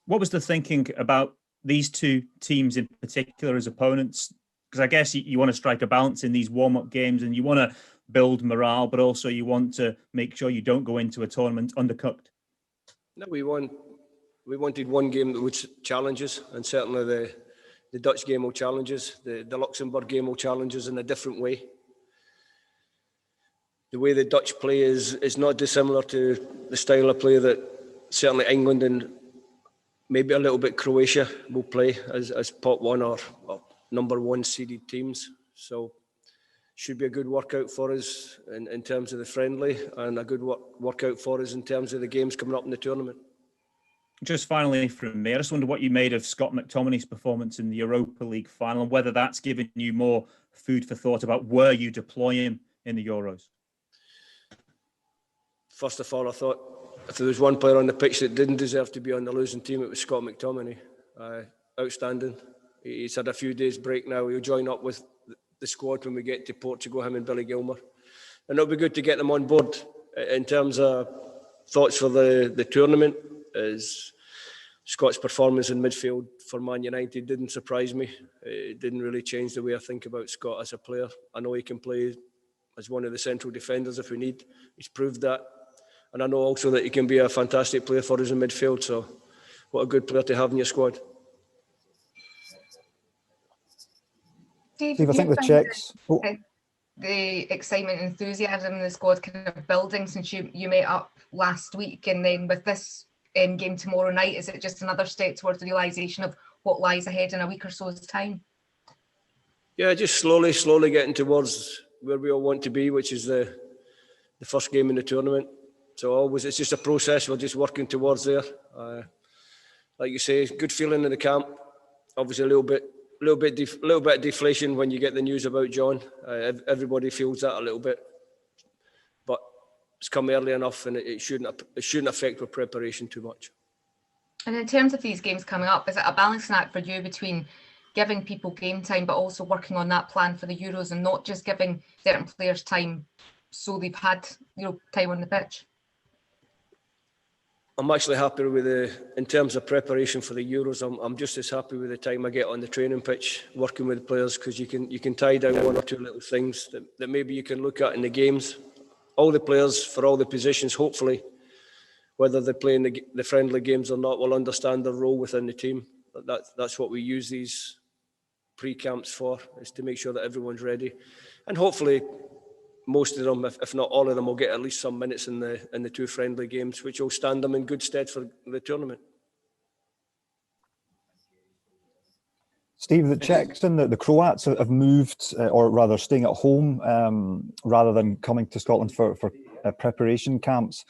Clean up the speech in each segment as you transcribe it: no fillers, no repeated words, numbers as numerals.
What was the thinking about these two teams in particular as opponents? Because I guess you want to strike a balance in these warm-up games and you want to build morale, but also you want to make sure you don't go into a tournament undercooked. No, we wanted one game that would challenge us, and certainly the Dutch game will challenge us. The Luxembourg game will challenge us in a different way. The way the Dutch play is not dissimilar to the style of play that certainly England and maybe a little bit Croatia will play as pot one or number one seeded teams. So should be a good workout for us in terms of the friendly, and a good workout for us in terms of the games coming up in the tournament. Just finally from me, I just wonder what you made of Scott McTominay's performance in the Europa League final, and whether that's given you more food for thought about where you deploy him in the Euros. First of all, I thought if there was one player on the pitch that didn't deserve to be on the losing team, it was Scott McTominay. Outstanding. He's had a few days break now. He'll join up with the squad when we get to Portugal, him and Billy Gilmer. And it'll be good to get them on board. In terms of thoughts for the tournament, is Scott's performance in midfield for Man United didn't surprise me. It didn't really change the way I think about Scott as a player. I know he can play as one of the central defenders if we need. He's proved that. And I know also that he can be a fantastic player for us in midfield. So what a good player to have in your squad. Steve, I think the Czechs... The excitement and enthusiasm in the squad kind of building since you met up last week, and then with this game tomorrow night, is it just another step towards the realisation of what lies ahead in a week or so's time? Yeah, just slowly getting towards where we all want to be, which is the first game in the tournament. So it's just a process. We're just working towards there. Like you say, good feeling in the camp. Obviously, a little bit of deflation when you get the news about John. Everybody feels that a little bit, but it's come early enough, and it shouldn't affect our preparation too much. And in terms of these games coming up, is it a balancing act for you between giving people game time, but also working on that plan for the Euros, and not just giving certain players time so they've had time on the pitch? I'm actually happy with in terms of preparation for the Euros. I'm just as happy with the time I get on the training pitch working with players, because you can tie down one or two little things that maybe you can look at in the games. All the players for all the positions, hopefully, whether they're playing the friendly games or not, will understand their role within the team. That's what we use these pre-camps for, is to make sure that everyone's ready, and hopefully most of them, if not all of them, will get at least some minutes in the two friendly games, which will stand them in good stead for the tournament. Steve, the Czechs and the Croats have moved, or rather staying at home, rather than coming to Scotland for preparation camps.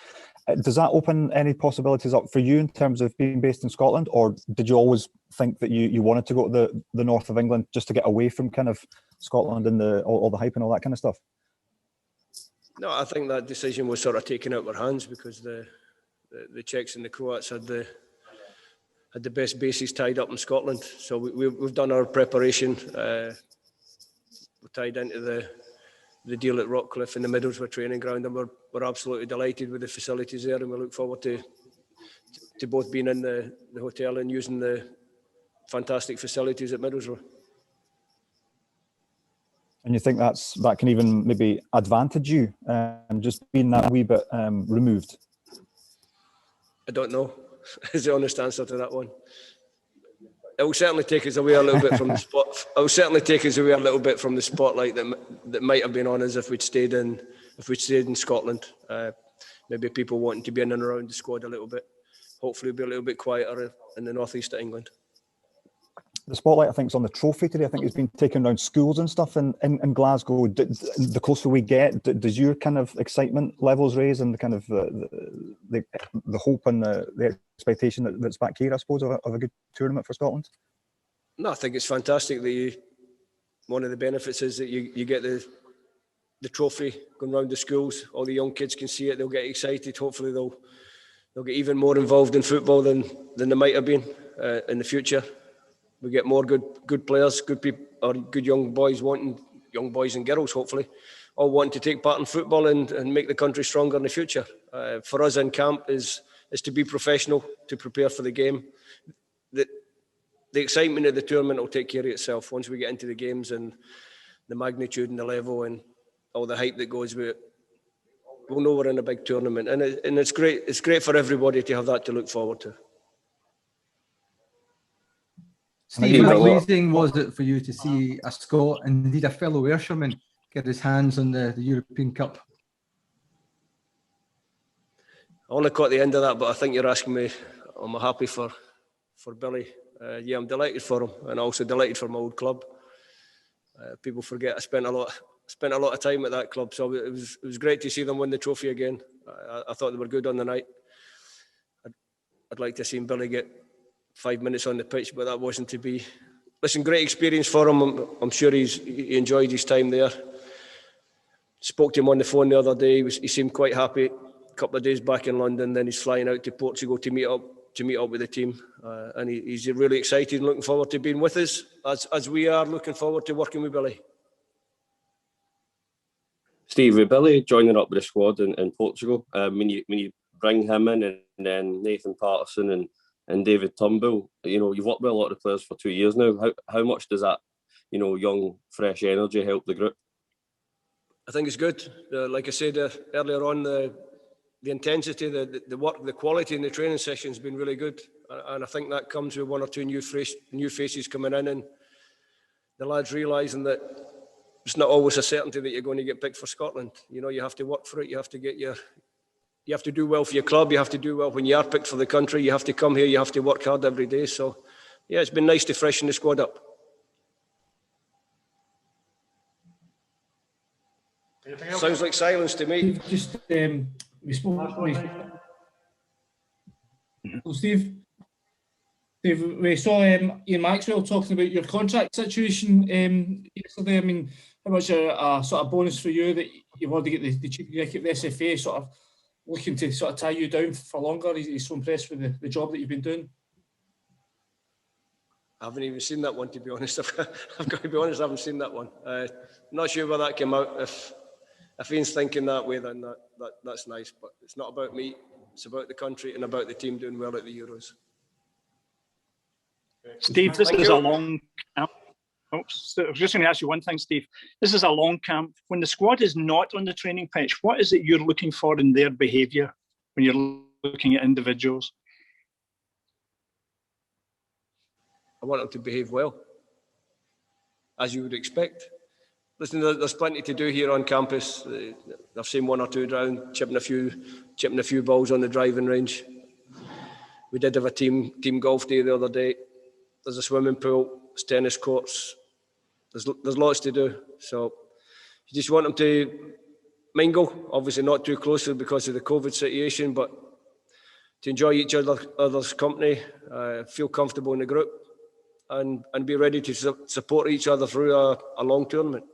Does that open any possibilities up for you in terms of being based in Scotland, or did you always think that you wanted to go to the north of England just to get away from kind of Scotland and all the hype and all that kind of stuff? No, I think that decision was sort of taken out of our hands, because the Czechs and the Croats had the best bases tied up in Scotland. So we've done our preparation. We're tied into the deal at Rockcliffe in the Middlesbrough training ground, and we're absolutely delighted with the facilities there, and we look forward to both being in the hotel and using the fantastic facilities at Middlesbrough. And you think that can even maybe advantage you, just being that wee bit removed? I don't know, is the honest answer to that one. It will certainly take us away a little bit from the spot. It will certainly take us away a little bit from the spotlight that might have been on us if we'd stayed in Scotland. Maybe people wanting to be in and around the squad a little bit. Hopefully, it'll be a little bit quieter in the northeast of England. The spotlight, I think, is on the trophy today. I think it's been taken around schools and stuff in Glasgow. The closer we get, does your kind of excitement levels raise, and the kind of the hope and the expectation that's back here, I suppose, of a good tournament for Scotland? No, I think it's fantastic that one of the benefits is that you get the trophy going around the schools. All the young kids can see it. They'll get excited. Hopefully, they'll get even more involved in football than they might have been in the future. We get more good players, good people, or good young boys and girls, hopefully, all wanting to take part in football and make the country stronger in the future. For us in camp is is to be professional, to prepare for the game. The excitement of the tournament will take care of itself once we get into the games, and the magnitude and the level and all the hype that goes with it. We'll know we're in a big tournament, and it's great. It's great for everybody to have that to look forward to. Steve, how amazing was it for you to see a Scot and indeed a fellow Ayrshire get his hands on the European Cup? I only caught the end of that, but I think you're asking me, am I happy for Billy? Yeah, I'm delighted for him, and also delighted for my old club. People forget I spent a lot of time at that club, so it was great to see them win the trophy again. I thought they were good on the night. I'd like to see Billy get 5 minutes on the pitch, but that wasn't to be. Listen, great experience for him. I'm sure he enjoyed his time there. Spoke to him on the phone the other day. He seemed quite happy. A couple of days back in London, then he's flying out to Portugal to meet up with the team, and he's really excited and looking forward to being with us, as we are looking forward to working with Billy. Steve, with Billy joining up with the squad in Portugal, when you bring him in, and then Nathan Patterson and David Turnbull, you've worked with a lot of the players for 2 years now. How much does that, young, fresh energy help the group? I think it's good. Like I said earlier on, the intensity, the work, the quality in the training session has been really good, and I think that comes with one or two new faces coming in, and the lads realising that it's not always a certainty that you're going to get picked for Scotland. You have to work for it. You have to do well for your club. You have to do well when you are picked for the country. You have to come here. You have to work hard every day. So, yeah, it's been nice to freshen the squad up. Sounds like silence to me. Just we spoke. Steve, we saw Ian Maxwell talking about your contract situation yesterday. I mean, how much a sort of bonus for you that you've already got the chief executive of the SFA sort of looking to sort of tie you down for longer? He's so impressed with the job that you've been doing. I haven't even seen that one, to be honest. I've got to be honest, I haven't seen that one. Not sure where that came out. If Ian's thinking that way, then that's nice. But it's not about me. It's about the country and about the team doing well at the Euros. Steve, this is a long camp. So I was just going to ask you one thing, Steve. This is a long camp. When the squad is not on the training pitch, what is it you're looking for in their behaviour when you're looking at individuals? I want them to behave well, as you would expect. Listen, there's plenty to do here on campus. I've seen one or two down, chipping a few balls on the driving range. We did have a team golf day the other day. There's a swimming pool, there's tennis courts. There's lots to do. So you just want them to mingle, obviously not too closely because of the COVID situation, but to enjoy each other's company, feel comfortable in the group, and be ready to support each other through a long tournament.